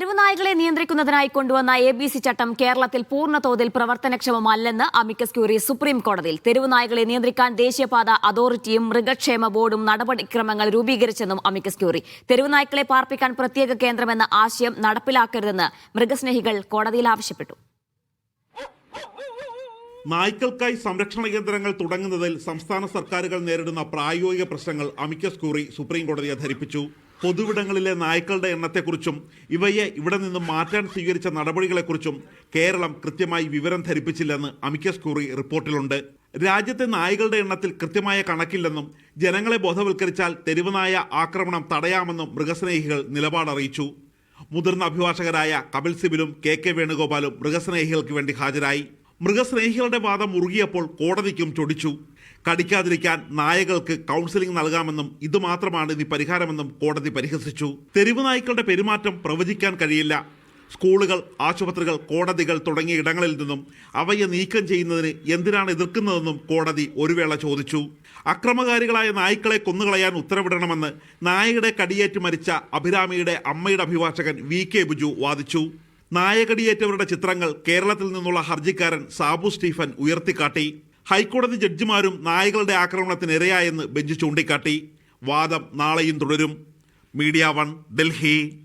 തെരുവുനായ്ക്കളെ നിയന്ത്രിക്കുന്നതിനായി കൊണ്ടുവന്ന ABC ചട്ടം കേരളത്തിൽ പൂർണ്ണതോതിൽ പ്രവർത്തനക്ഷമമല്ലെന്ന് അമിക്കസ് ക്യൂറി സുപ്രീം കോടതിയിൽ. തെരുവുനായ്ക്കളെ നിയന്ത്രിക്കാൻ ദേശീയപാത അതോറിറ്റിയും മൃഗക്ഷേമ ബോർഡും നടപടിക്രമങ്ങൾ രൂപീകരിച്ചെന്നും അമിക്കസ് ക്യൂറി. തെരുവുനായ്ക്കളെ പാർപ്പിക്കാൻ പ്രത്യേക കേന്ദ്രമെന്ന ആശയം നടപ്പിലാക്കരുതെന്ന് മൃഗസ്നേഹികൾ കോടതിയിൽ ആവശ്യപ്പെട്ടു. നായ്ക്കൾക്കായി സംരക്ഷണ കേന്ദ്രങ്ങൾ തുടങ്ങുന്നതിൽ സംസ്ഥാന സർക്കാരുകൾ നേരിടുന്ന പ്രായോഗിക പ്രശ്നങ്ങൾ അമിക്കസ് ക്യൂറി സുപ്രീം കോടതിയെ ധരിപ്പിച്ചു. പൊതുവിടങ്ങളിലെ നായ്ക്കളുടെ എണ്ണത്തെക്കുറിച്ചും ഇവയെ ഇവിടെ നിന്നും മാറ്റാൻ സ്വീകരിച്ച നടപടികളെക്കുറിച്ചും കേരളം കൃത്യമായി വിവരം ധരിപ്പിച്ചില്ലെന്ന് അമിക്കസ് ക്യൂറി റിപ്പോർട്ടിലുണ്ട്. രാജ്യത്തെ നായ്ക്കളുടെ എണ്ണത്തിൽ കൃത്യമായ കണക്കില്ലെന്നും ജനങ്ങളെ ബോധവൽക്കരിച്ചാൽ തെരുവുനായ ആക്രമണം തടയാമെന്നും മൃഗസ്നേഹികൾ നിലപാടറിയിച്ചു. മുതിർന്ന അഭിഭാഷകരായ കപിൽ സിബലും KK വേണുഗോപാലും മൃഗസ്നേഹികൾക്ക് വേണ്ടി ഹാജരായി. മൃഗസ്നേഹികളുടെ വാദം മുറുകിയപ്പോൾ കോടതിക്കും ചൊടിച്ചു. കടിക്കാതിരിക്കാൻ നായകൾക്ക് കൗൺസിലിംഗ് നൽകാമെന്നും ഇതുമാത്രമാണ് ഇനി പരിഹാരമെന്നും കോടതി പരിഹസിച്ചു. തെരുവ് നായ്ക്കളുടെ പെരുമാറ്റം പ്രവചിക്കാൻ കഴിയില്ല. സ്കൂളുകൾ, ആശുപത്രികൾ, കോടതികൾ തുടങ്ങിയ ഇടങ്ങളിൽ നിന്നും അവയെ നീക്കം ചെയ്യുന്നതിന് എന്തിനാണ് എതിർക്കുന്നതെന്നും കോടതി ഒരു വേള ചോദിച്ചു. അക്രമകാരികളായ നായ്ക്കളെ കൊന്നുകളയാൻ ഉത്തരവിടണമെന്ന് നായയുടെ കടിയേറ്റ് മരിച്ച അഭിരാമിയുടെ അമ്മയുടെ അഭിഭാഷകൻ VK ബിജു വാദിച്ചു. നായകടിയേറ്റവരുടെ ചിത്രങ്ങൾ കേരളത്തിൽ നിന്നുള്ള ഹർജിക്കാരൻ സാബു സ്റ്റീഫൻ ഉയർത്തിക്കാട്ടി. ഹൈക്കോടതി ജഡ്ജിമാരും നായകളുടെ ആക്രമണത്തിന് ഇരയായെന്ന് ബെഞ്ച് ചൂണ്ടിക്കാട്ടി. വാദം നാളെയും തുടരും. മീഡിയ 1, ഡൽഹി.